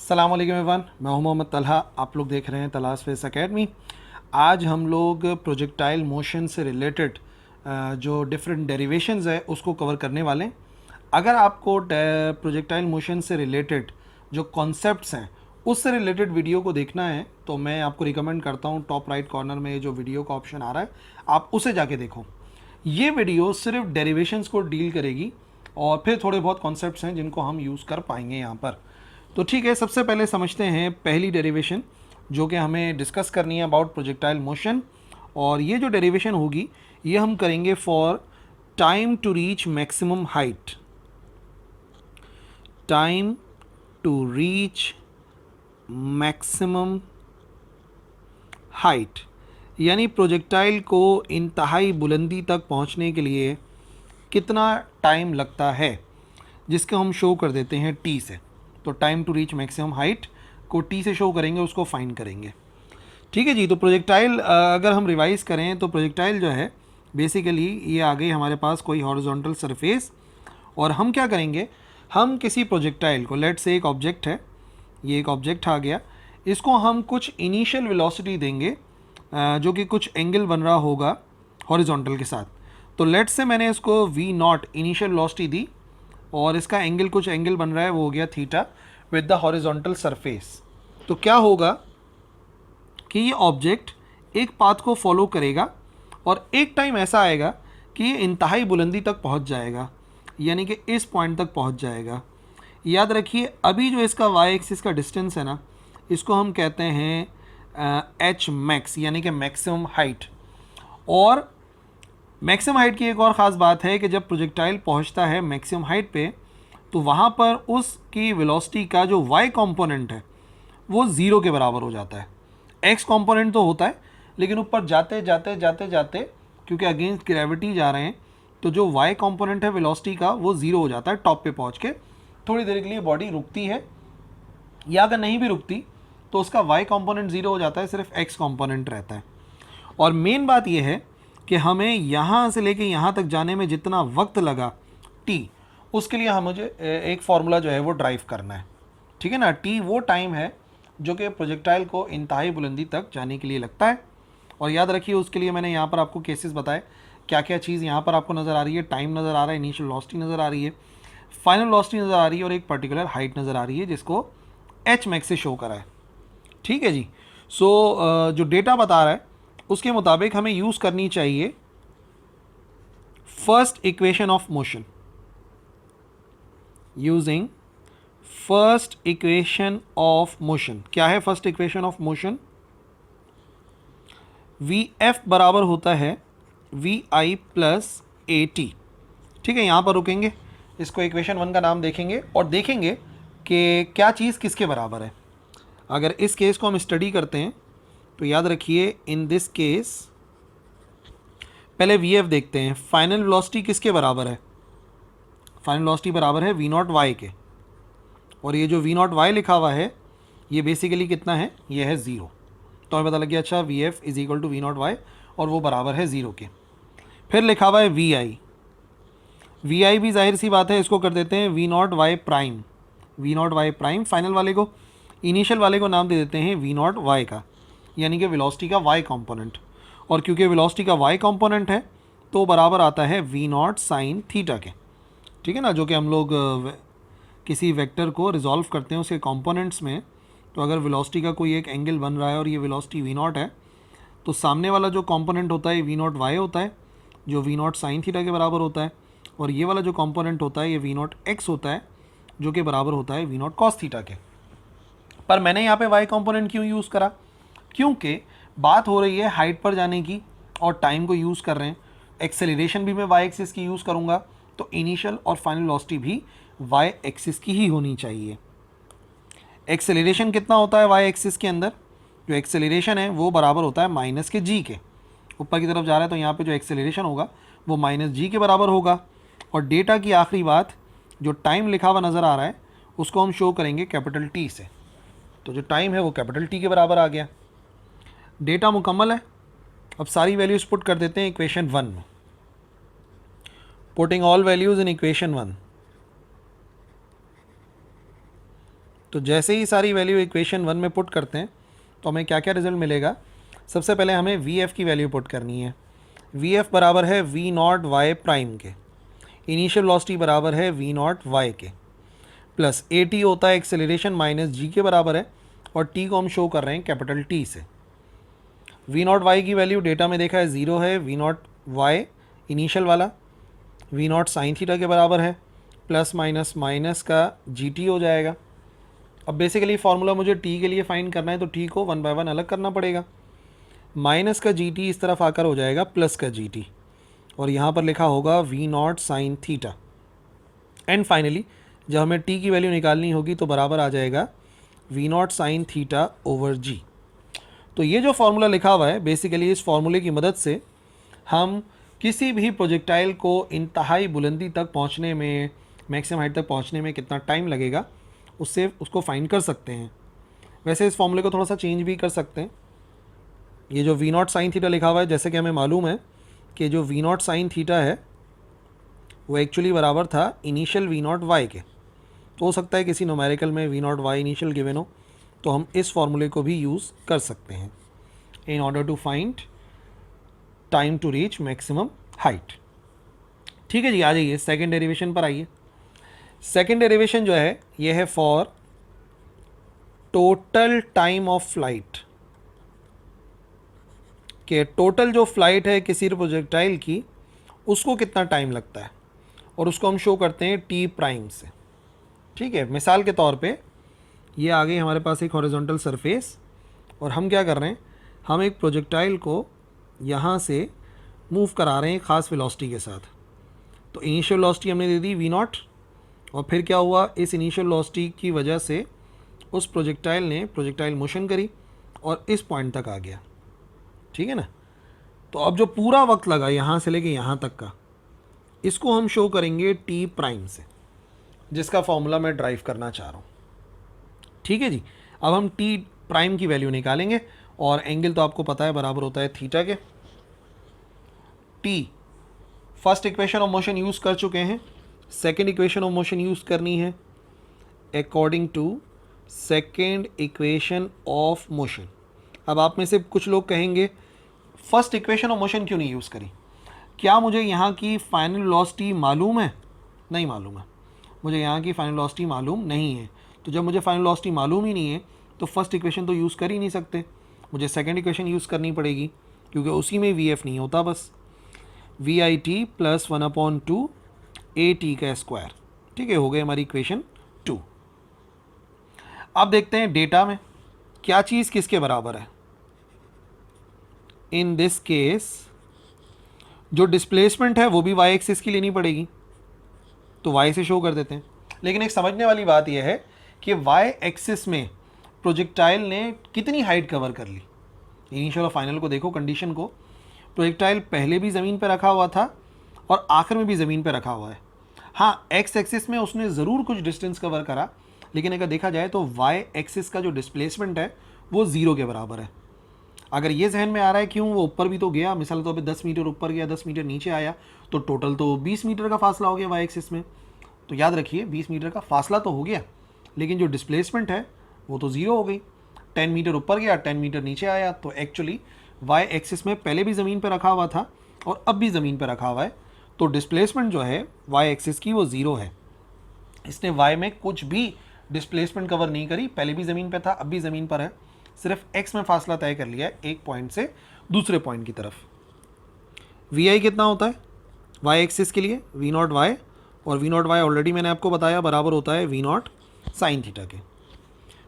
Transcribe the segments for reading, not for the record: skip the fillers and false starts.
अस्सलाम वालेकुम एवरीवन, मैं हूं मोहम्मद तलहा। आप लोग देख रहे हैं तलाश फेस एकेडमी। आज हम लोग प्रोजेक्टाइल मोशन से रिलेटेड जो डिफरेंट डेरिवेशंस है उसको कवर करने वाले हैं। अगर आपको प्रोजेक्टाइल मोशन से रिलेटेड जो कॉन्सेप्ट्स हैं उससे रिलेटेड वीडियो को देखना है तो मैं आपको रिकमेंड करता हूं, टॉप राइट कॉर्नर में जो वीडियो का ऑप्शन आ रहा है आप उसे जाके देखो। ये वीडियो सिर्फ डेरिवेशंस को डील करेगी और फिर थोड़े बहुत कॉन्सेप्ट्स हैं जिनको हम यूज़ कर पाएंगे यहाँ पर। तो ठीक है, सबसे पहले समझते हैं पहली डेरिवेशन जो कि हमें डिस्कस करनी है अबाउट प्रोजेक्टाइल मोशन। और ये जो डेरिवेशन होगी ये हम करेंगे for time to reach maximum height. Time to reach maximum height यानी प्रोजेक्टाइल को इंतहाई बुलंदी तक पहुंचने के लिए कितना टाइम लगता है, जिसको हम शो कर देते हैं टी से। तो time to reach maximum height को टी से शो करेंगे, उसको फाइंड करेंगे। ठीक है जी। तो प्रोजेक्टाइल अगर हम रिवाइज करें तो प्रोजेक्टाइल जो है बेसिकली ये आ गई हमारे पास कोई हॉरिजॉन्टल सरफेस, और हम क्या करेंगे, हम किसी प्रोजेक्टाइल को, लेट से एक ऑब्जेक्ट है, ये एक ऑब्जेक्ट आ गया, इसको हम कुछ इनिशियल वेलोसिटी देंगे जो कि कुछ एंगल बन रहा होगा हॉरिजॉन्टल के साथ। तो लेट से मैंने इसको वी नॉट इनिशियल वेलोसिटी दी और इसका एंगल कुछ एंगल बन रहा है, वो हो गया theta with the horizontal surface. तो क्या होगा कि ये ऑब्जेक्ट एक पाथ को फॉलो करेगा और एक टाइम ऐसा आएगा कि ये इंतहाई बुलंदी तक पहुंच जाएगा, यानी कि इस पॉइंट तक पहुंच जाएगा। याद रखिए अभी जो इसका वाई एक्सिस का डिस्टेंस है ना, इसको हम कहते हैं एच मैक्स, यानी कि मैक्सिमम हाइट। और मैक्सिमम हाइट की एक और ख़ास बात है कि जब प्रोजेक्टाइल पहुंचता है मैक्सिमम हाइट पे तो वहाँ पर उसकी वेलोसिटी का जो वाई कंपोनेंट है वो ज़ीरो के बराबर हो जाता है। एक्स कंपोनेंट तो होता है लेकिन ऊपर जाते जाते जाते जाते क्योंकि अगेंस्ट ग्रेविटी जा रहे हैं तो जो वाई कंपोनेंट है वेलोसिटी का वो ज़ीरो हो जाता है। टॉप पे पहुँच के थोड़ी देर के लिए बॉडी रुकती है, या अगर नहीं भी रुकती तो उसका वाई कंपोनेंट ज़ीरो हो जाता है, सिर्फ एक्स कंपोनेंट रहता है। और मेन बात यह है कि हमें यहाँ से लेके यहाँ तक जाने में जितना वक्त लगा टी, उसके लिए हम मुझे एक फार्मूला जो है वो ड्राइव करना है। ठीक है ना, टी वो टाइम है जो कि प्रोजेक्टाइल को इंतहाई बुलंदी तक जाने के लिए लगता है। और याद रखिए उसके लिए मैंने यहाँ पर आपको केसेस बताए, क्या क्या चीज़ यहाँ पर आपको नज़र आ रही है। टाइम नज़र आ रहा है, इनिशियल वेलोसिटी नज़र आ रही है, फाइनल वेलोसिटी नज़र आ रही है और एक पर्टिकुलर हाइट नज़र आ रही है जिसको एच मैक्स से शो करा है। ठीक है जी। सो जो डेटा बता रहा है उसके मुताबिक हमें यूज़ करनी चाहिए first equation of motion. Using first equation of motion, क्या है first equation of motion? V F बराबर होता है V I plus A T. ठीक है, यहाँ पर रुकेंगे, इसको इक्वेशन वन का नाम देखेंगे और देखेंगे कि क्या चीज़ किसके बराबर है। अगर इस केस को हम स्टडी करते हैं तो याद रखिए इन दिस केस पहले वी एफ देखते हैं। फाइनल वेलोसिटी किसके बराबर है? फाइनल वेलोसिटी बराबर है वी नॉट वाई के, और ये जो वी नॉट वाई लिखा हुआ है ये बेसिकली कितना है, ये है ज़ीरो। तो हमें पता लग गया अच्छा V F is equal to V nought Y और वो बराबर है ज़ीरो के। फिर लिखा हुआ है वी आई। वी आई भी जाहिर सी बात है, इसको कर देते हैं V nought Y prime. V nought Y prime final वाले को, इनिशियल वाले को नाम दे देते हैं वी नॉट वाई का, यानी कि वेलोसिटी का वाई कंपोनेंट। और क्योंकि वेलोसिटी का वाई कंपोनेंट है तो बराबर आता है वी नॉट साइन थीटा के। ठीक है ना, जो कि हम लोग किसी वेक्टर को रिजॉल्व करते हैं उसके कंपोनेंट्स में। तो अगर वेलोसिटी का कोई एक एंगल बन रहा है और ये वेलोसिटी वी नॉट है तो सामने वाला जो कंपोनेंट होता है वी नॉट वाई होता है जो वी नॉट साइन थीटा के बराबर होता है, और ये वाला जो कंपोनेंट होता है ये वी नॉट एक्स होता है जो कि बराबर होता है वी नॉट कॉस थीटा के। पर मैंने यहाँ पे वाई कंपोनेंट क्यों यूज़ करा? क्योंकि बात हो रही है हाइट पर जाने की और टाइम को यूज़ कर रहे हैं। एक्सेलरेशन भी मैं वाई एक्सिस की यूज़ करूँगा तो इनिशियल और फाइनल वेलोसिटी भी वाई एक्सिस की ही होनी चाहिए। एक्सेलरेशन कितना होता है वाई एक्सिस के अंदर? जो एक्सेलरेशन है वो बराबर होता है माइनस के जी के। ऊपर की तरफ जा रहा है तो यहाँ पे जो एक्सेलरेशन होगा वो माइनस जी के बराबर होगा। और डेटा की आखिरी बात, जो टाइम लिखा हुआ नज़र आ रहा है उसको हम शो करेंगे कैपिटल टी से। तो जो टाइम है वो कैपिटल टी के बराबर आ गया। डेटा मुकम्मल है। अब सारी वैल्यूज़ पुट कर देते हैं इक्वेशन वन में। Putting all values in equation one. तो जैसे ही सारी वैल्यू इक्वेशन 1 में पुट करते हैं तो हमें क्या क्या रिजल्ट मिलेगा। सबसे पहले हमें वी एफ़ की वैल्यू पुट करनी है। वी एफ़ बराबर है वी नॉट वाई प्राइम के, इनिशियल वेलोसिटी बराबर है वी नॉट वाई के, प्लस ए टी होता है एक्सेलरेशन माइनस जी के बराबर है, और टी को हम शो कर रहे हैं कैपिटल टी से। वी नॉट वाई की वैल्यू डेटा में देखा है 0 है, वी नॉट वाई इनिशियल वाला वी नॉट साइन थीटा के बराबर है, प्लस माइनस माइनस का जी टी हो जाएगा। अब बेसिकली फार्मूला मुझे टी के लिए फाइंड करना है तो टी को 1 बाय 1 अलग करना पड़ेगा। माइनस का जी टी इस तरफ आकर हो जाएगा प्लस का जी टी, और यहाँ पर लिखा होगा V not sine theta. And finally जब हमें टी की वैल्यू निकालनी होगी तो बराबर आ जाएगा v not sine theta over g. तो ये जो फार्मूला लिखा हुआ है बेसिकली इस फार्मूले की मदद से हम किसी भी प्रोजेक्टाइल को इंतहाई बुलंदी तक पहुंचने में, मैक्सिमम हाइट तक पहुंचने में कितना टाइम लगेगा उससे उसको फाइंड कर सकते हैं। वैसे इस फार्मूले को थोड़ा सा चेंज भी कर सकते हैं। ये जो वी नॉट साइन थीटा लिखा हुआ है, जैसे कि हमें मालूम है कि जो वी नॉट साइन थीटा है वो एक्चुअली बराबर था इनिशियल वी नॉट वाई के। तो हो सकता है किसी न्यूमेरिकल में V nought Y initial given हो, तो हम इस फार्मूले को भी यूज़ कर सकते हैं in order to find time to reach maximum height. ठीक है जी, आ जाइए सेकेंड डेरिवेशन पर आइए। सेकेंड डेरिवेशन जो है ये है for total time of flight, कि टोटल जो फ्लाइट है किसी प्रोजेक्टाइल की उसको कितना टाइम लगता है, और उसको हम शो करते हैं टी प्राइम से। ठीक है, मिसाल के तौर पे ये आ गई हमारे पास एक हॉरिजॉन्टल सरफेस, और हम क्या कर रहे हैं, हम एक प्रोजेक्टाइल को यहाँ से मूव करा रहे हैं ख़ास वेलोसिटी के साथ। तो इनिशियल वेलोसिटी हमने दे दी वी नॉट, और फिर क्या हुआ, इस इनिशियल वेलोसिटी की वजह से उस प्रोजेक्टाइल ने प्रोजेक्टाइल मोशन करी और इस पॉइंट तक आ गया। ठीक है ना। तो अब जो पूरा वक्त लगा यहाँ से लेके यहाँ तक का, इसको हम शो करेंगे टी प्राइम से, जिसका फॉर्मूला मैं ड्राइव करना चाह रहा हूँ। ठीक है जी, अब हम टी प्राइम की वैल्यू निकालेंगे, और एंगल तो आपको पता है बराबर होता है थीटा के। T first equation of motion use कर चुके हैं, second equation of motion use करनी है according to second equation of motion. अब आप में से कुछ लोग कहेंगे फर्स्ट इक्वेशन ऑफ मोशन क्यों नहीं यूज़ करी, क्या मुझे यहाँ की फाइनल वेलोसिटी मालूम है? नहीं मालूम है, मुझे यहाँ की फाइनल वेलोसिटी मालूम नहीं है। तो जब मुझे फाइनल वेलोसिटी मालूम ही नहीं है तो फर्स्ट इक्वेशन तो यूज़ कर ही नहीं सकते, मुझे सेकेंड इक्वेशन यूज़ करनी पड़ेगी, क्योंकि उसी में वी एफ नहीं होता, बस V I T plus 1/2 A T का स्क्वायर। ठीक है, हो गई हमारी इक्वेशन 2। अब देखते हैं डेटा में क्या चीज़ किसके बराबर है। इन दिस केस जो डिस्प्लेसमेंट है वो भी वाई एक्सिस की लेनी पड़ेगी, तो वाई से शो कर देते हैं। लेकिन एक समझने वाली बात यह है कि वाई एक्सिस में प्रोजेक्टाइल ने कितनी हाइट कवर कर ली। इनिशियल और फाइनल को देखो, कंडीशन को, प्रोजेक्टाइल पहले भी ज़मीन पर रखा हुआ था और आखिर में भी ज़मीन पर रखा हुआ है। हाँ, एक्स एक्सिस में उसने ज़रूर कुछ डिस्टेंस कवर करा, लेकिन अगर देखा जाए तो वाई एक्सिस का जो डिस्प्लेसमेंट है वो 0 के बराबर है। अगर ये जहन में आ रहा है क्यों वो ऊपर भी तो गया, मिसाल तो अभी 10 मीटर ऊपर गया, 10 मीटर नीचे आया, तो टोटल तो 20 मीटर का फासला हो गया वाई एक्सिस में। तो याद रखिए 20 मीटर का फासला तो हो गया, लेकिन जो डिस्प्लेसमेंट है वो तो 0 हो गई। 10 मीटर ऊपर गया, 10 मीटर नीचे आया, तो एक्चुअली वाई एक्सिस में पहले भी ज़मीन पर रखा हुआ था और अब भी ज़मीन पर रखा हुआ है, तो डिस्प्लेसमेंट जो है वाई एक्सिस की वो 0 है। इसने वाई में कुछ भी डिस्प्लेसमेंट कवर नहीं करी, पहले भी ज़मीन पर था अब भी ज़मीन पर है, सिर्फ एक्स में फासला तय कर लिया है एक पॉइंट से दूसरे पॉइंट की तरफ। वी आई कितना होता है वाई एक्सिस के लिए, वी नॉट वाई, और वी नॉट वाई ऑलरेडी मैंने आपको बताया बराबर होता है वी नॉट साइन थीटा के।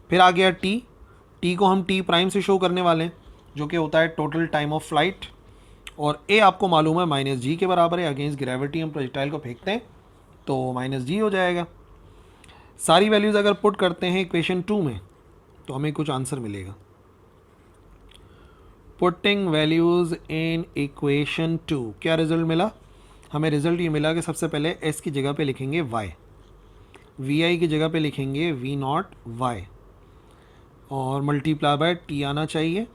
फिर आ गया टी, टी को हम टी प्राइम से शो करने वाले हैं, जो कि होता है टोटल टाइम ऑफ फ्लाइट, और ए आपको मालूम है माइनस जी के बराबर है। अगेंस्ट ग्रेविटी हम प्रोजेक्टाइल को फेंकते हैं तो माइनस जी हो जाएगा। सारी वैल्यूज़ अगर पुट करते हैं इक्वेशन 2 में तो हमें कुछ आंसर मिलेगा। पुटिंग वैल्यूज़ इन इक्वेशन 2 क्या रिजल्ट मिला हमें? रिजल्ट ये मिला कि सबसे पहले एस की जगह पे लिखेंगे वाई, वी आई की जगह पे लिखेंगे वी नॉट वाई, और मल्टीप्लाई बाय टी आना चाहिए,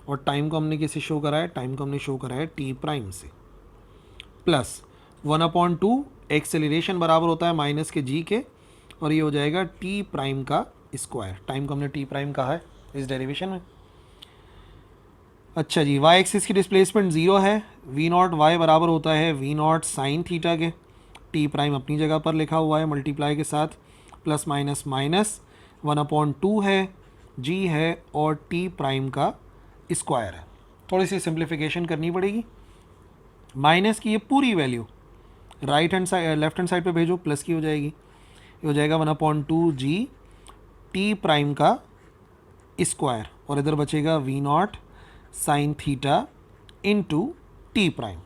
और टाइम को हमने किससे शो करा है? टाइम को हमने शो करा है टी प्राइम से, प्लस 1/2 एक्सेलरेशन बराबर होता है माइनस के जी के, और ये हो जाएगा टी प्राइम का स्क्वायर। टाइम को हमने टी प्राइम कहा है इस डेरिवेशन में। अच्छा जी, वाई एक्सिस की डिस्प्लेसमेंट 0 है, वी नॉट वाई बराबर होता है वी नॉट साइन थीटा के, टी प्राइम अपनी जगह पर लिखा हुआ है मल्टीप्लाई के साथ, प्लस माइनस माइनस 1/2 है, जी है और टी प्राइम का स्क्वायर है। थोड़ी सी सिंप्लीफिकेशन करनी पड़ेगी। माइनस की ये पूरी value right hand side left hand side पे भेजो, प्लस की हो जाएगी, ये हो जाएगा 1/2 जी टी प्राइम का स्क्वायर, और इधर बचेगा V not sine theta into T prime.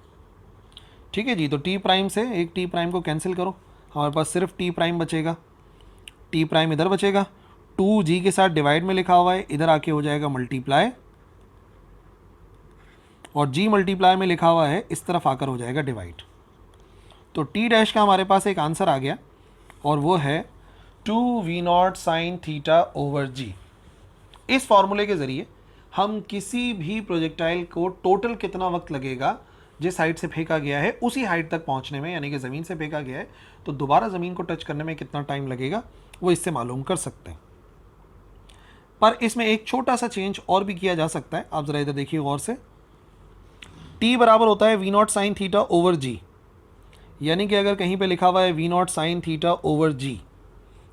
ठीक है जी, तो टी प्राइम से एक टी प्राइम को कैंसिल करो, हमारे पास सिर्फ टी प्राइम बचेगा, टी प्राइम इधर बचेगा, 2g के साथ डिवाइड में लिखा हुआ है, इधर आके हो जाएगा मल्टीप्लाई, और g मल्टीप्लाई में लिखा हुआ है इस तरफ आकर हो जाएगा डिवाइड। तो टी डैश का हमारे पास एक आंसर आ गया, और वो है 2v0 sign theta over g। इस फॉर्मूले के ज़रिए हम किसी भी प्रोजेक्टाइल को टोटल कितना वक्त लगेगा जिस हाइट से फेंका गया है उसी हाइट तक पहुंचने में, यानी कि ज़मीन से फेंका गया है तो दोबारा ज़मीन को टच करने में कितना टाइम लगेगा वो इससे मालूम कर सकते हैं। पर इसमें एक छोटा सा चेंज और भी किया जा सकता है, आप ज़रा इधर देखिए गौर से। t बराबर होता है v0 sign theta over g, यानी कि अगर कहीं पे लिखा हुआ है v0 sign theta over g,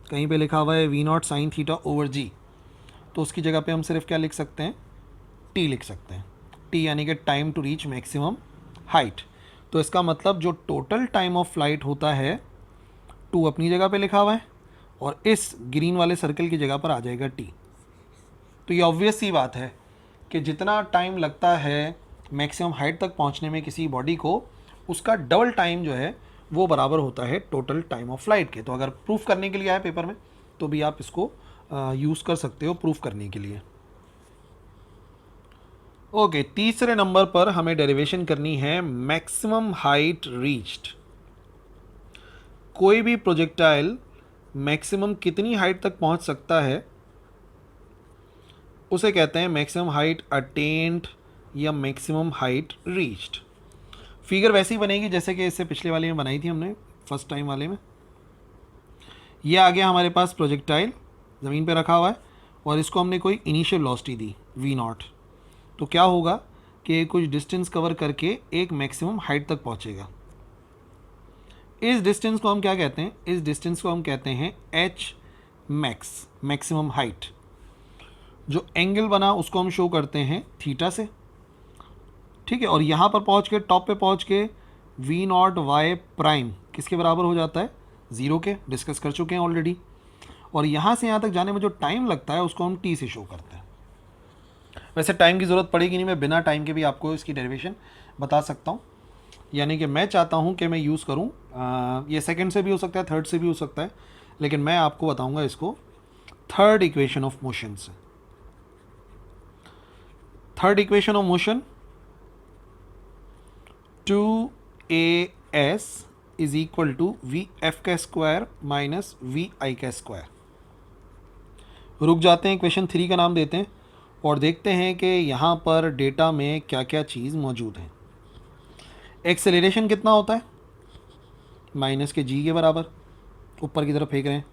कहीं पे लिखा हुआ है v0 sign theta over g, तो उसकी जगह पे हम सिर्फ क्या लिख सकते हैं, t लिख सकते हैं। t यानी कि time to reach maximum height. तो इसका मतलब जो टोटल टाइम ऑफ फ्लाइट होता है 2 अपनी जगह पे लिखा हुआ है, और इस ग्रीन वाले सर्कल की जगह पर आ जाएगा t। तो ये ऑब्वियस सी बात है कि जितना टाइम लगता है मैक्सिमम हाइट तक पहुंचने में किसी बॉडी को, उसका डबल टाइम जो है वो बराबर होता है टोटल टाइम ऑफ फ्लाइट के। तो अगर प्रूफ करने के लिए आए पेपर में तो भी आप इसको यूज़ कर सकते हो प्रूफ करने के लिए। ओके, तीसरे नंबर पर हमें डेरिवेशन करनी है मैक्सिमम हाइट रीच्ड। कोई भी प्रोजेक्टाइल मैक्सिमम कितनी हाइट तक पहुंच सकता है उसे कहते हैं मैक्सिमम हाइट अटेन्ड या मैक्सिमम हाइट रीच्ड। फिगर वैसी बनेगी जैसे कि इससे पिछले वाले में बनाई थी हमने, फर्स्ट टाइम वाले में। ये आ गया हमारे पास प्रोजेक्टाइल, ज़मीन पे रखा हुआ है, और इसको हमने कोई इनिशियल वेलोसिटी दी v0। तो क्या होगा कि कुछ डिस्टेंस कवर करके एक मैक्सिमम हाइट तक पहुंचेगा। इस डिस्टेंस को हम क्या कहते हैं, इस डिस्टेंस को हम कहते हैं h मैक्स, मैक्सिमम हाइट। जो एंगल बना उसको हम शो करते हैं थीटा से, ठीक है। और यहाँ पर पहुँच के टॉप पे पहुँच के v0 y प्राइम किसके बराबर हो जाता है, 0 के, डिस्कस कर चुके हैं ऑलरेडी। और यहाँ से यहाँ तक जाने में जो टाइम लगता है उसको हम t से शो करते हैं। वैसे टाइम की ज़रूरत पड़ेगी नहीं, मैं बिना टाइम के भी आपको इसकी डेरिवेशन बता सकता हूँ। यानी कि मैं चाहता हूँ कि मैं यूज़ करूँ, ये सेकंड से भी हो सकता है, थर्ड से भी हो सकता है, लेकिन मैं आपको बताऊँगा इसको थर्ड इक्वेशन ऑफ मोशन से। Third equation of motion 2as is equal to V F का स्क्वायर माइनस वी आई का स्क्वायर। रुक जाते हैं, इक्वेशन 3 का नाम देते हैं और देखते हैं कि यहाँ पर डेटा में क्या क्या चीज़ मौजूद है। एक्सेलरेशन कितना होता है, माइनस के जी के बराबर, ऊपर की तरफ फेंक रहे हैं।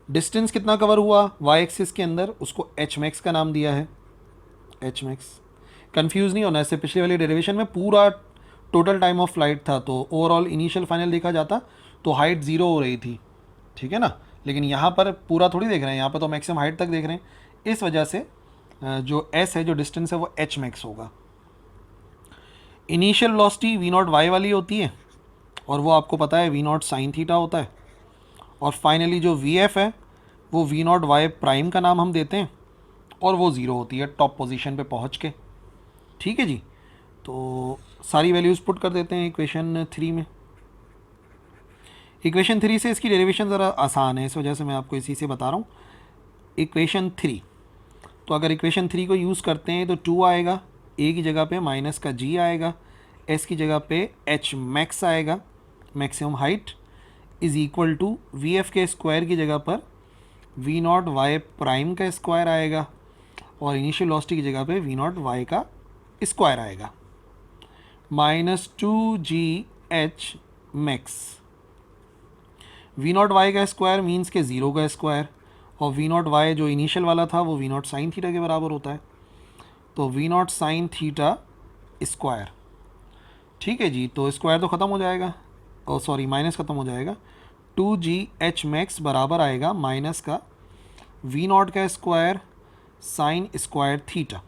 डिस्टेंस कितना कवर हुआ वाई एक्सिस के अंदर, उसको एच मैक्स का नाम दिया है, एच मैक्स। कन्फ्यूज़ नहीं होना, इससे पिछले वाली डेरिवेशन में पूरा टोटल टाइम ऑफ फ्लाइट था, तो ओवरऑल इनिशियल फाइनल देखा जाता तो हाइट 0 हो रही थी, ठीक है ना। लेकिन यहाँ पर पूरा थोड़ी देख रहे हैं, यहाँ पर तो मैक्सिमम हाइट तक देख रहे हैं। इस वजह से जो एस है, जो डिस्टेंस है, वो एच मैक्स होगा। इनिशियल वेलोसिटी v0 y वाली होती है, और वो आपको पता है v0 साइन थीटा होता है। और फाइनली जो vf है वो v0 y प्राइम का नाम हम देते हैं, और वो 0 होती है टॉप पोजीशन पे पहुंच के, ठीक है जी। तो सारी वैल्यूज़ पुट कर देते हैं इक्वेशन 3 में। इक्वेशन 3 से इसकी डेरिवेशन ज़रा आसान है, इस वजह से मैं आपको इसी से बता रहा हूँ। इक्वेशन 3, तो अगर इक्वेशन 3 को यूज़ करते हैं तो 2 आएगा, ए की जगह पे माइनस का जी आएगा, एस की जगह पे एच मैक्स आएगा, maximum height, is equal to V F के स्क्वायर की जगह पर v0 y प्राइम का स्क्वायर आएगा, और इनिशियल वेलोसिटी की जगह पे v0 y का स्क्वायर आएगा, minus 2gh max. v0 y का स्क्वायर मीन्स के 0 का स्क्वायर, और वी नॉट वाई जो इनिशियल वाला था वो वी नॉट साइन थीटा के बराबर होता है, तो V not sine theta square. ठीक है जी, तो स्क्वायर तो ख़त्म हो जाएगा, और सॉरी माइनस ख़त्म हो जाएगा, 2gh मैक्स बराबर आएगा माइनस का वी नॉट का square sine square theta.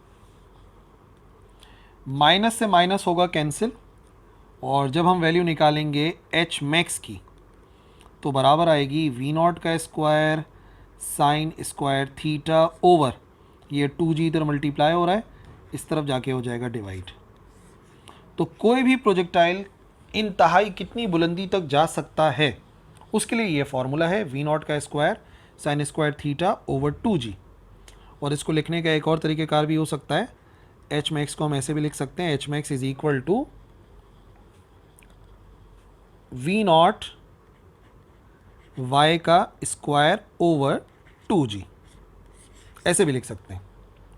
Minus से माइनस होगा कैंसिल, और जब हम वैल्यू निकालेंगे h मैक्स की तो बराबर आएगी वी नॉट का square sine square theta over ये 2g इधर मल्टीप्लाई हो रहा है, इस तरफ जाके हो जाएगा डिवाइड। तो कोई भी प्रोजेक्टाइल इंतहाई कितनी बुलंदी तक जा सकता है उसके लिए ये फॉर्मूला है वी नॉट का square sine square theta over 2g। और इसको लिखने का एक और तरीक़ेकार भी हो सकता है, एच मैक्स को हम ऐसे भी लिख सकते हैं, H max is equal to V nought Y का स्क्वायर ओवर 2g, ऐसे भी लिख सकते हैं।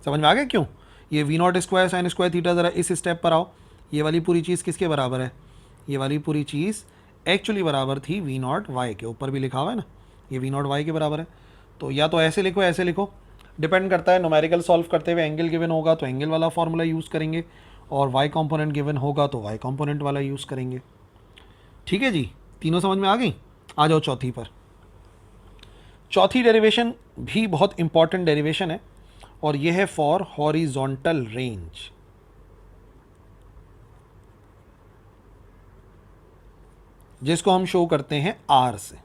समझ में आ गया क्यों? ये V not square sine square theta, ज़रा इस स्टेप पर आओ, ये वाली पूरी चीज़ किसके बराबर है? ये वाली पूरी चीज़ एक्चुअली बराबर थी वी नॉट वाई के, ऊपर भी लिखा हुआ है ना, ये वी नॉट वाई के बराबर है। तो या तो ऐसे लिखो ऐसे लिखो, डिपेंड करता है। न्यूमेरिकल सॉल्व करते हुए एंगल गिवन होगा तो एंगल वाला फॉर्मूला यूज़ करेंगे, और वाई कंपोनेंट गिवन होगा तो वाई कंपोनेंट वाला यूज़ करेंगे। ठीक है जी, तीनों समझ में आ गई? आ जाओ चौथी पर। चौथी डेरिवेशन भी बहुत इंपॉर्टेंट डेरिवेशन है, और यह है फॉर हॉरिजॉन्टल रेंज। जिसको हम शो करते हैं आर से,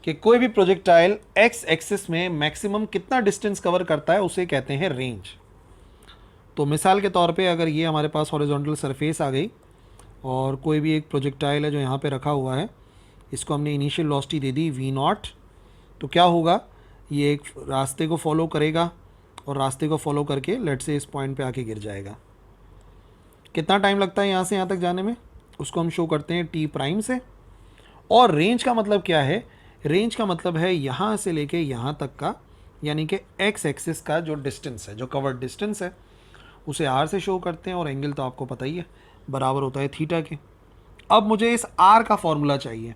कि कोई भी प्रोजेक्टाइल एक्स एक्सिस में मैक्सिमम कितना डिस्टेंस कवर करता है उसे कहते हैं रेंज। तो मिसाल के तौर पे अगर ये हमारे पास हॉरिजॉन्टल सरफेस आ गई और कोई भी एक प्रोजेक्टाइल है जो यहाँ पे रखा हुआ है, इसको हमने इनिशियल वेलोसिटी दे दी वी नॉट, तो क्या होगा, ये एक रास्ते को फॉलो करेगा और रास्ते को फॉलो करके लेट से इस पॉइंट पे आके गिर जाएगा। कितना टाइम लगता है यहाँ से यहाँ तक जाने में, उसको हम शो करते हैं टी प्राइम से। और रेंज का मतलब क्या है? रेंज का मतलब है यहाँ से लेके यहाँ तक का, यानी कि एक्स एक्सिस का जो डिस्टेंस है, जो कवर्ड डिस्टेंस है, उसे आर से शो करते हैं, और एंगल तो आपको पता ही है बराबर होता है थीटा के। अब मुझे इस आर का फॉर्मूला चाहिए।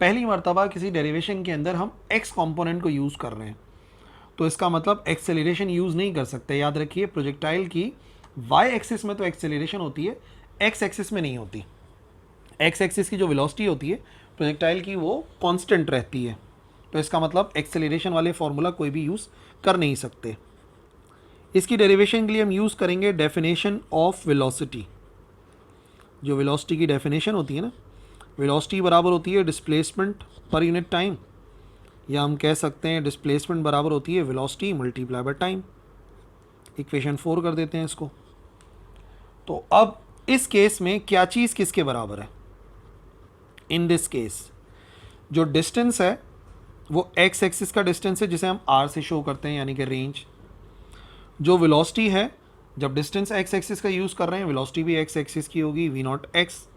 पहली मर्तबा किसी डेरिवेशन के अंदर हम एक्स कंपोनेंट को यूज़ कर रहे हैं, तो इसका मतलब एक्सेलरेशन यूज़ नहीं कर सकते। याद रखिए, प्रोजेक्टाइल की वाई एक्सिस में तो एक्सेलरेशन होती है, एक्स एक्सिस में नहीं होती। एक्स एक्सिस की जो वेलोसिटी होती है प्रोजेक्टाइल की वो कांस्टेंट रहती है, तो इसका मतलब एक्सेलरेशन वाले फार्मूला कोई भी यूज़ कर नहीं सकते। इसकी डेरिवेशन के लिए हम यूज़ करेंगे डेफिनेशन ऑफ वेलोसिटी। जो वेलोसिटी की डेफिनेशन होती है ना, वेलोसिटी बराबर होती है डिस्प्लेसमेंट पर यूनिट टाइम, या हम कह सकते हैं डिस्प्लेसमेंट बराबर होती है velocity multiply by time. Equation 4 कर देते हैं इसको। तो अब इस केस में क्या चीज़ किसके बराबर है? इन दिस केस जो डिस्टेंस है वो एक्स एक्सिस का डिस्टेंस है, जिसे हम आर से शो करते हैं, यानी कि रेंज। जो वेलोसिटी है, जब डिस्टेंस एक्स एक्सिस का यूज़ कर रहे हैं, वेलोसिटी भी एक्स एक्सिस की होगी, वी नॉट एक्स।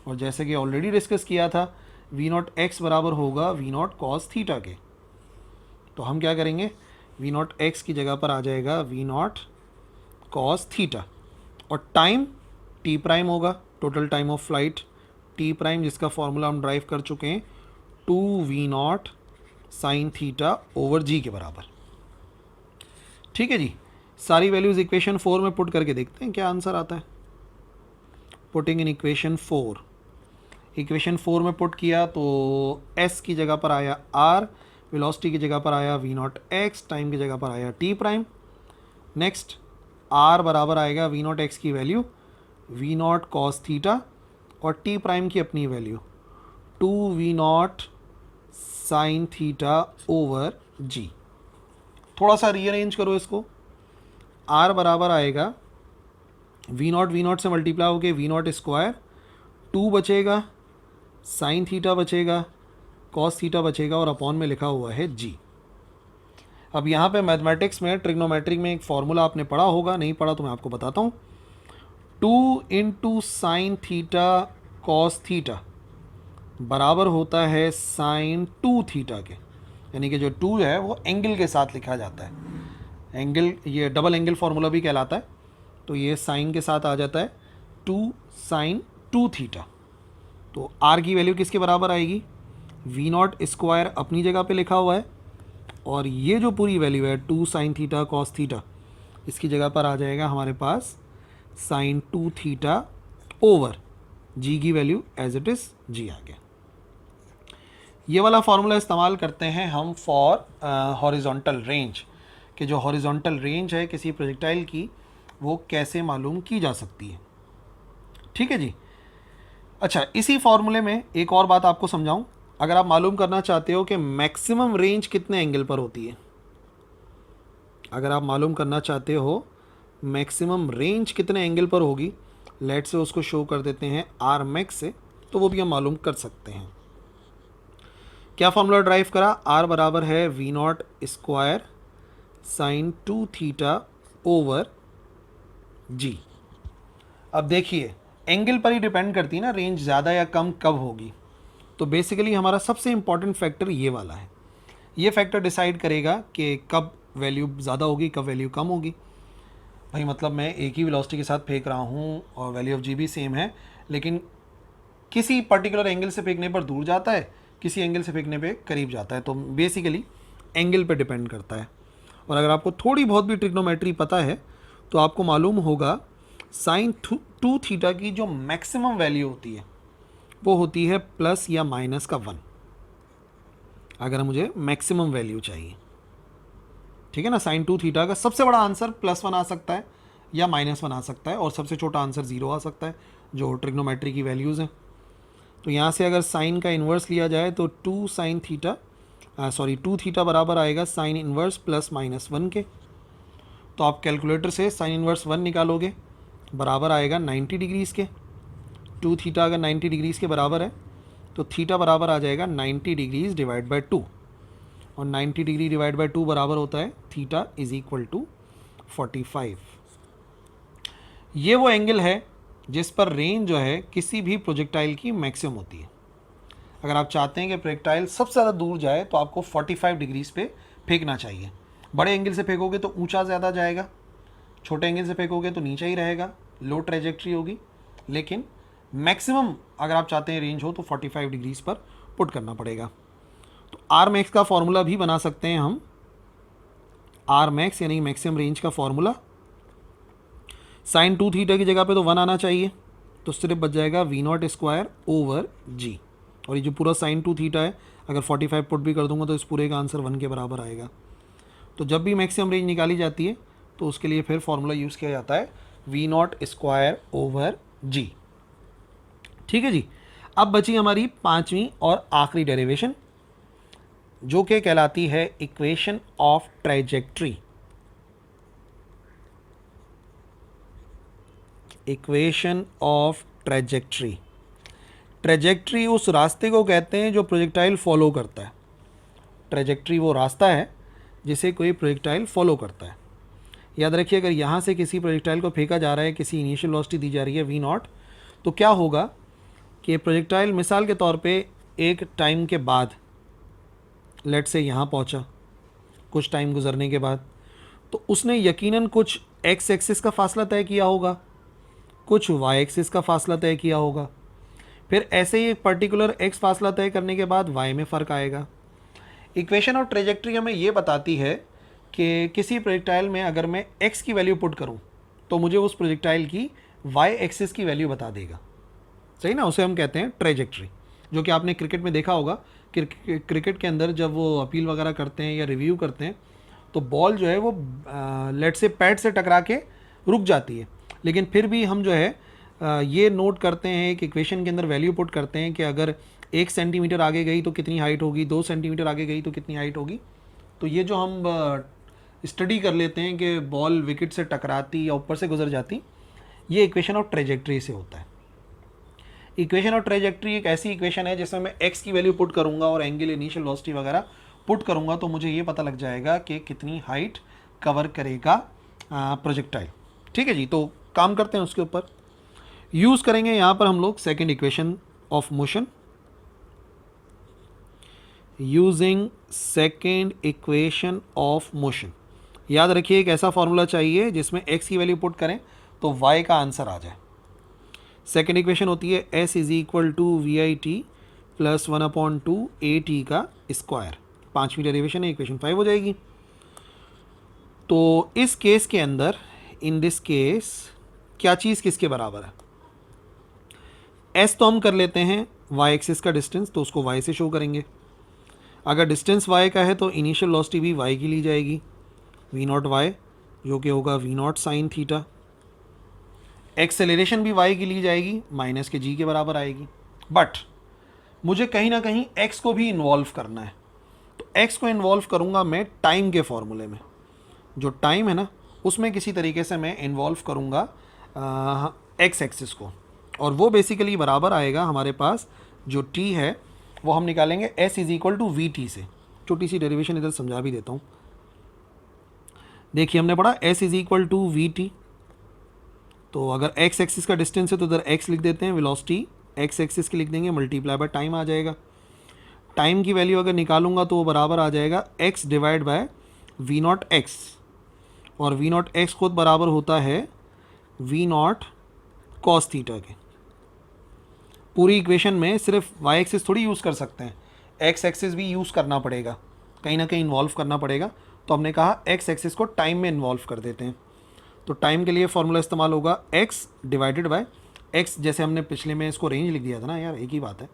और जैसे कि ऑलरेडी डिस्कस किया था, वी नॉट एक्स बराबर होगा वी नॉट कॉस थीटा के। तो हम क्या करेंगे, वी नॉट एक्स की जगह पर आ जाएगा वी नॉट कॉस थीटा, और टाइम टी प्राइम होगा, total time of flight t prime, जिसका फॉर्मूला हम ड्राइव कर चुके हैं 2v naught sine theta over g के बराबर। ठीक है जी, सारी वैल्यूज़ इक्वेशन 4 में पुट करके देखते हैं क्या आंसर आता है। पुटिंग इन इक्वेशन 4, इक्वेशन 4 में पुट किया तो s की जगह पर आया r, वेलोसिटी की जगह पर आया वी नॉट एक्स, टाइम की जगह पर आया टी प्राइम। नेक्स्ट r बराबर आएगा वी नॉट एक्स की value v not cos theta, और टी प्राइम की अपनी value 2v naught sine theta over g. थोड़ा सा रीअरेंज करो इसको, r बराबर आएगा वी नॉट से मल्टीप्लाई होके वी नॉट स्क्वायर, 2 बचेगा, साइन थीटा बचेगा, कॉस थीटा बचेगा, और अपॉन में लिखा हुआ है जी। अब यहाँ पे मैथमेटिक्स में ट्रिग्नोमेट्रिक में एक फार्मूला आपने पढ़ा होगा, नहीं पढ़ा तो मैं आपको बताता हूँ। 2 into sine theta cos theta बराबर होता है साइन 2 थीटा के, यानी कि जो 2 है वो एंगल के साथ लिखा जाता है। एंगल ये डबल एंगल फार्मूला भी कहलाता है, तो ये साइन के साथ आ जाता है 2 साइन 2 थीटा। तो आर की वैल्यू किसके बराबर आएगी, वी नॉट स्क्वायर अपनी जगह पे लिखा हुआ है, और ये जो पूरी वैल्यू है 2 साइन थीटा कॉस थीटा, इसकी जगह पर आ जाएगा हमारे पास साइन 2 थीटा ओवर जी की वैल्यू एज इट इज़ जी आ गया। ये वाला फार्मूला इस्तेमाल करते हैं हम फॉर हॉरिजॉन्टल रेंज, कि जो हॉरिजॉन्टल रेंज है किसी प्रोजेक्टाइल की वो कैसे मालूम की जा सकती है। ठीक है जी। अच्छा, इसी फॉर्मूले में एक और बात आपको समझाऊं। अगर आप मालूम करना चाहते हो कि मैक्सिमम रेंज कितने एंगल पर होती है, अगर आप मालूम करना चाहते हो मैक्सिमम रेंज कितने एंगल पर होगी, लेट से उसको शो कर देते हैं आर मैक्स से, तो वो भी हम मालूम कर सकते हैं। क्या फॉर्मूला ड्राइव करा, आर बराबर है v not square sine 2 theta over g. अब देखिए एंगल पर ही डिपेंड करती है ना रेंज ज़्यादा या कम कब होगी। तो बेसिकली हमारा सबसे इम्पॉर्टेंट फैक्टर ये वाला है। ये फैक्टर डिसाइड करेगा कि कब वैल्यू ज़्यादा होगी कब वैल्यू कम होगी। भाई मतलब मैं एक ही वेलोसिटी के साथ फेंक रहा हूँ और वैल्यू ऑफ जी भी सेम है, लेकिन किसी पर्टिकुलर एंगल से फेंकने पर दूर जाता है, किसी एंगल से फेंकने पे करीब जाता है। तो बेसिकली एंगल पे डिपेंड करता है। और अगर आपको थोड़ी बहुत भी ट्रिग्नोमेट्री पता है तो आपको मालूम होगा साइन 2 थीटा की जो मैक्सिमम वैल्यू होती है वो होती है प्लस या माइनस का 1, अगर मुझे मैक्सिमम वैल्यू चाहिए। ठीक है ना, साइन 2 थीटा का सबसे बड़ा आंसर +1 आ सकता है या -1 आ सकता है, और सबसे छोटा आंसर 0 आ सकता है, जो ट्रिग्नोमेट्री की वैल्यूज़ हैं। तो यहाँ से अगर साइन का इन्वर्स लिया जाए तो 2 थीटा बराबर आएगा साइन इन्वर्स +-1 के। तो आप कैलकुलेटर से साइन इन्वर्स 1 निकालोगे, बराबर आएगा 90 डिग्रीज़ के। 2 थीटा अगर 90 डिग्रीज़ के बराबर है तो थीटा बराबर आ जाएगा 90 डिग्रीज़ डिवाइड बाई 2, और 90 डिग्री डिवाइड बाई 2 बराबर होता है थीटा इज इक्वल टू 45। ये वो एंगल है जिस पर रेंज जो है किसी भी प्रोजेक्टाइल की मैक्सिमम होती है। अगर आप चाहते हैं कि प्रोजेक्टाइल सबसे ज़्यादा दूर जाए तो आपको 45 डिग्रीज़ पे फेंकना चाहिए। बड़े एंगल से फेंकोगे तो ऊंचा ज़्यादा जाएगा, छोटे एंगल से फेंकोगे तो नीचे ही रहेगा, लो ट्रेजेक्ट्री होगी। लेकिन मैक्सिमम अगर आप चाहते हैं रेंज हो तो 45 डिग्रीज़ पर पुट करना पड़ेगा। तो आर मैक्स का फॉर्मूला भी बना सकते हैं हम। आर मैक्स यानी मैक्सिमम रेंज का फॉर्मूला, साइन 2 थीटा की जगह पे तो 1 आना चाहिए, तो सिर्फ बच जाएगा वी नॉट स्क्वायर ओवर जी। और ये जो पूरा साइन 2 थीटा है अगर 45 पुट भी कर दूंगा तो इस पूरे का आंसर 1 के बराबर आएगा। तो जब भी मैक्सिमम रेंज निकाली जाती है तो उसके लिए फिर फॉर्मूला यूज़ किया जाता है वी नॉट स्क्वायर ओवर जी। ठीक है जी। अब बची हमारी 5वीं और आखिरी डेरिवेशन, जो कि कहलाती है equation of trajectory. Equation of trajectory. Trajectory उस रास्ते को कहते हैं जो प्रोजेक्टाइल फॉलो करता है। ट्रेजेक्ट्री वो रास्ता है जिसे कोई प्रोजेक्टाइल फॉलो करता है। याद रखिए, अगर यहाँ से किसी प्रोजेक्टाइल को फेंका जा रहा है, किसी इनिशियल वेलोसिटी दी जा रही है वी नॉट, तो क्या होगा कि प्रोजेक्टाइल मिसाल के तौर पे एक टाइम के बाद, लेट से यहाँ पहुँचा, कुछ टाइम गुजरने के बाद, तो उसने यकीनन कुछ एक्स एक्सिस का फासला तय किया होगा, कुछ वाई एक्सिस का फासला तय किया होगा, फिर ऐसे ही एक पर्टिकुलर एक्स फासला तय करने के बाद वाई में फ़र्क आएगा। इक्वेशन ऑफ ट्रेजेक्ट्री हमें ये बताती है कि किसी प्रोजेक्टाइल में अगर मैं एक्स की वैल्यू पुट करूँ तो मुझे उस प्रोजेक्टाइल की वाई एक्सिस की वैल्यू बता देगा। सही ना, उसे हम कहते हैं ट्रेजेक्ट्री, जो कि आपने क्रिकेट में देखा होगा। क्रिकेट के अंदर जब वो अपील वगैरह करते हैं या रिव्यू करते हैं तो बॉल जो है वो लेट से पैड से टकरा के रुक जाती है, लेकिन फिर भी हम जो है ये नोट करते हैं कि इक्वेशन के अंदर वैल्यू पुट करते हैं कि अगर 1 सेंटीमीटर आगे गई तो कितनी हाइट होगी, 2 सेंटीमीटर आगे गई तो कितनी हाइट होगी। तो ये जो हम स्टडी कर लेते हैं कि बॉल विकेट से टकराती या ऊपर से गुजर जाती, ये इक्वेशन ऑफ ट्रेजेक्ट्री से होता है। इक्वेशन ऑफ ट्रेजेक्ट्री एक ऐसी इक्वेशन है जिसमें मैं एक्स की वैल्यू पुट करूंगा और एंगल, इनिशियल वेलोसिटी वगैरह पुट करूंगा, तो मुझे ये पता लग जाएगा कि कितनी हाइट कवर करेगा प्रोजेक्टाइल। ठीक है जी। तो काम करते हैं उसके ऊपर। यूज़ करेंगे यहाँ पर हम लोग second equation of motion. Using second equation of motion, याद रखिए एक ऐसा फॉर्मूला चाहिए जिसमें एक्स की वैल्यू पुट करें तो वाई का आंसर आ जाए। सेकेंड इक्वेशन होती है s is equal to V I T plus 1/2 a t का स्क्वायर। 5वीं डेरिवेशन है, इक्वेशन 5 हो जाएगी। तो इस केस के अंदर, इन दिस केस, क्या चीज़ किसके बराबर है? एस तो हम कर लेते हैं वाई एक्सिस का डिस्टेंस, तो उसको वाई से शो करेंगे। अगर डिस्टेंस वाई का है तो इनिशियल वेलोसिटी भी वाई की ली जाएगी, वी नॉट वाई, जो कि होगा V not sine theta. Acceleration भी वाई की ली जाएगी, माइनस के जी के बराबर आएगी। बट मुझे कहीं ना कहीं एक्स को भी इन्वॉल्व करना है, तो एक्स को इन्वॉल्व करूँगा मैं टाइम के फॉर्मूले में। जो टाइम है ना, उसमें किसी तरीके से मैं इन्वॉल्व करूँगा एक्स एक्सिस को, और वो बेसिकली बराबर आएगा हमारे पास जो टी है वो हम निकालेंगे S is equal to V T से। छोटी सी डेरिवेशन इधर समझा भी देता हूँ। देखिए हमने पढ़ा S is equal to V T, तो अगर एक्स एक्सिस का डिस्टेंस है तो इधर एक्स लिख देते हैं, वेलोसिटी एक्स एक्सिस की लिख देंगे, मल्टीप्लाई बाय टाइम आ जाएगा। टाइम की वैल्यू अगर निकालूंगा तो वो बराबर आ जाएगा X divide by V not X, और वी नॉट एक्स खुद बराबर होता है वी नॉट कॉस थीटा के। पूरी इक्वेशन में सिर्फ वाई एक्सिस थोड़ी यूज़ कर सकते हैं, एक्स एक्सिस भी यूज़ करना पड़ेगा, कहीं ना कहीं इन्वॉल्व करना पड़ेगा। तो हमने कहा एक्स एक्सिस को टाइम में इन्वॉल्व कर देते हैं। तो टाइम के लिए फॉर्मूला इस्तेमाल होगा एक्स डिवाइडेड बाय एक्स, जैसे हमने पिछले में इसको रेंज लिख दिया था ना यार, एक ही बात है,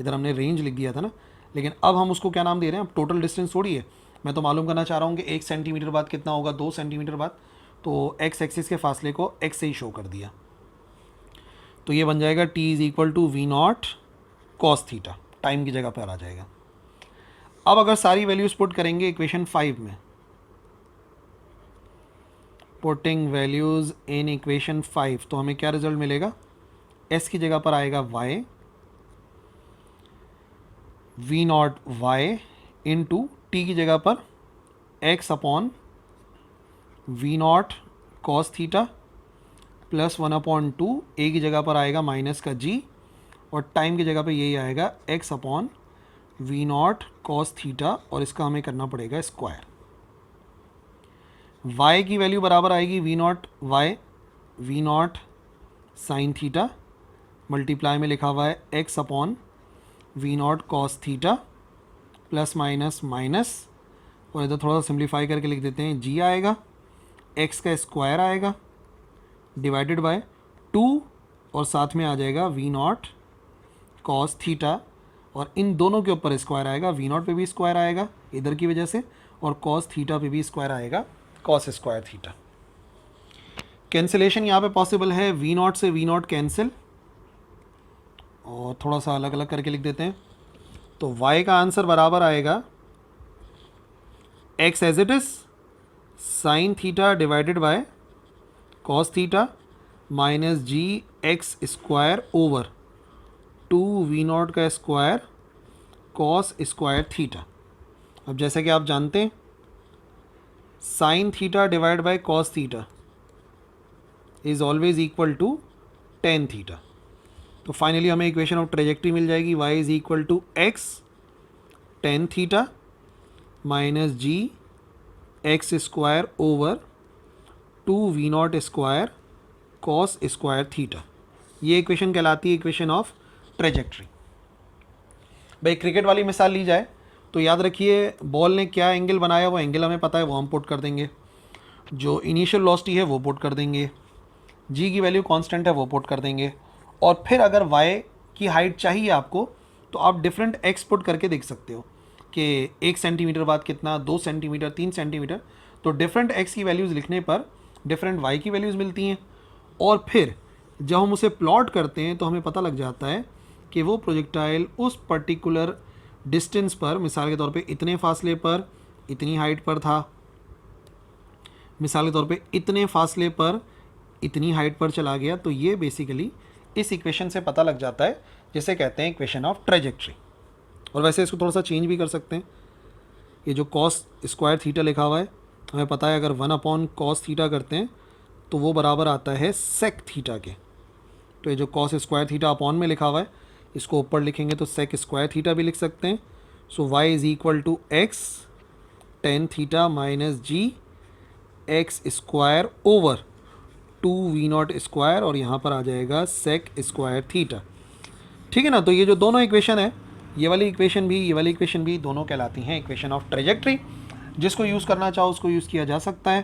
इधर हमने रेंज लिख दिया था ना, लेकिन अब हम उसको क्या नाम दे रहे हैं? अब टोटल डिस्टेंस थोड़ी है, मैं तो मालूम करना चाह रहा हूँ कि 1 सेंटीमीटर बाद कितना होगा, 2 सेंटीमीटर बाद, तो एक्स एक्सिस के फासले को एक्स से ही शो कर दिया। तो ये बन जाएगा T is equal to V not cos theta, time की जगह पर आ जाएगा। अब अगर सारी वैल्यूज पुट करेंगे इक्वेशन 5 में, पुटिंग वैल्यूज इन इक्वेशन 5, तो हमें क्या रिजल्ट मिलेगा? एस की जगह पर आएगा Y, V nought Y into T की जगह पर X upon V not cos theta plus 1/2, A की जगह पर आएगा माइनस का जी, और टाइम की जगह पे यही आएगा X upon V not cos theta, और इसका हमें करना पड़ेगा स्क्वायर। y की वैल्यू बराबर आएगी V nought Y V not sine theta, multiply में लिखा हुआ है x upon V not cos theta plus minus minus, और इधर थोड़ा सा सिंप्लीफाई करके लिख देते हैं, g आएगा, x का स्क्वायर आएगा डिवाइडेड बाय 2, और साथ में आ जाएगा वी नॉट कॉस थीटा, और इन दोनों के ऊपर स्क्वायर आएगा, वी नॉट पे भी स्क्वायर आएगा इधर की वजह से, और कॉस थीटा पे भी स्क्वायर आएगा, कॉस स्क्वायर थीटा। कैंसिलेशन यहाँ पे पॉसिबल है, वी नॉट से वी नॉट कैंसिल, और थोड़ा सा अलग अलग करके लिख देते हैं। तो y का आंसर बराबर आएगा x as it is sine theta divided by cos theta minus G X square over 2 V nought का स्क्वायर कॉस स्क्वायर थीटा। अब जैसे कि आप जानते हैं sine theta divide by cos theta is always equal to tan theta. तो finally हमें equation of trajectory मिल जाएगी, y is equal to X tan theta minus G X square over 2 V not square cos square theta. ये equation कहलाती है equation of trajectory. भाई cricket वाली मिसाल ली जाए तो याद रखिए बॉल ने क्या एंगल बनाया, वो एंगल हमें पता है, वो हम पुट कर देंगे, जो इनिशियल वेलोसिटी है वो पुट कर देंगे, जी की वैल्यू कांस्टेंट है वो पुट कर देंगे, और फिर अगर वाई की हाइट चाहिए आपको तो आप डिफरेंट एक्स पुट करके देख सकते हो कि 1 सेंटीमीटर बाद कितना, 2 सेंटीमीटर, 3 सेंटीमीटर, तो डिफरेंट एक्स की वैल्यूज़ लिखने पर डिफरेंट वाई की वैल्यूज़ मिलती हैं, और फिर जब हम उसे प्लॉट करते हैं तो हमें पता लग जाता है कि वो प्रोजेक्टाइल उस पर्टिकुलर डिस्टेंस पर, मिसाल के तौर पे इतने फासले पर इतनी हाइट पर था, मिसाल के तौर पे इतने फासले पर इतनी हाइट पर चला गया। तो ये बेसिकली इस इक्वेशन से पता लग जाता है, जिसे कहते हैं इक्वेशन ऑफ ट्रेजेक्ट्री। और वैसे इसको थोड़ा सा चेंज भी कर सकते हैं, ये जो कॉस स्क्वायर थीटा लिखा हुआ है हमें पता है अगर 1 कॉस थीटा करते हैं तो वो बराबर आता है सेक थीटा के। तो ये जो कॉस स्क्वायर थीटा अपॉन में लिखा हुआ है इसको ऊपर लिखेंगे तो सेक स्क्वायर थीटा भी लिख सकते हैं। So y is equal to X tan theta minus G X square over 2 V not square, और यहाँ पर आ जाएगा सेक स्क्वायर थीटा। ठीक है ना। तो ये जो दोनों इक्वेशन है ये वाली इक्वेशन भी दोनों कहलाती हैं इक्वेशन ऑफ ट्रेजेक्ट्री। जिसको यूज़ करना चाहो उसको यूज़ किया जा सकता है।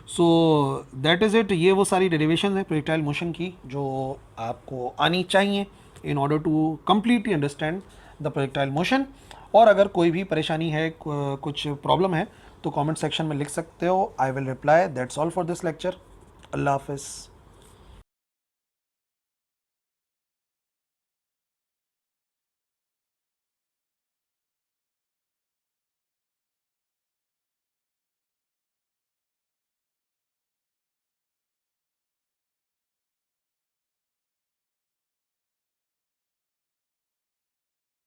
So that is it. ये वो सारी डेरिवेशन है प्रोजेक्टाइल मोशन की जो आपको आनी चाहिए in order to completely understand the projectile motion. और अगर कोई भी परेशानी है, कुछ प्रॉब्लम है, तो कमेंट सेक्शन में लिख सकते हो। I will reply. That's all for this lecture. अल्लाह हाफिज़।